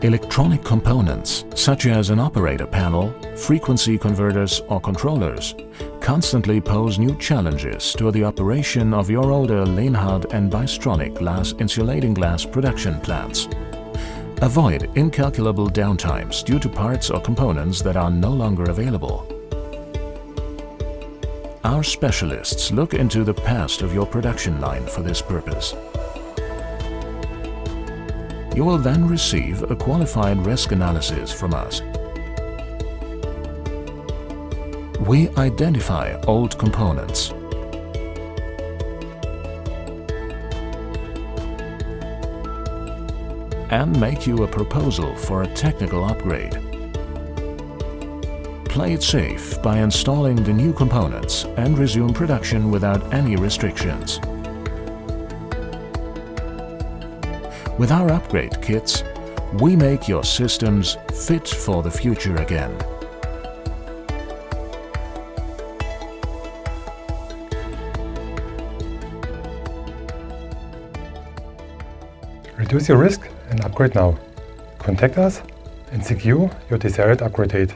Electronic components, such as an operator panel, frequency converters or controllers, constantly pose new challenges to the operation of your older Lenhard and Bystronic glass insulating glass production plants. Avoid incalculable downtimes due to parts or components that are no longer available. Our specialists look into the past of your production line for this purpose. You will then receive a qualified risk analysis from us. We identify old components, and make you a proposal for a technical upgrade. Play it safe by installing the new components and resume production without any restrictions. With our upgrade kits, we make your systems fit for the future again. Reduce your risk and upgrade now. Contact us and secure your desired upgrade date.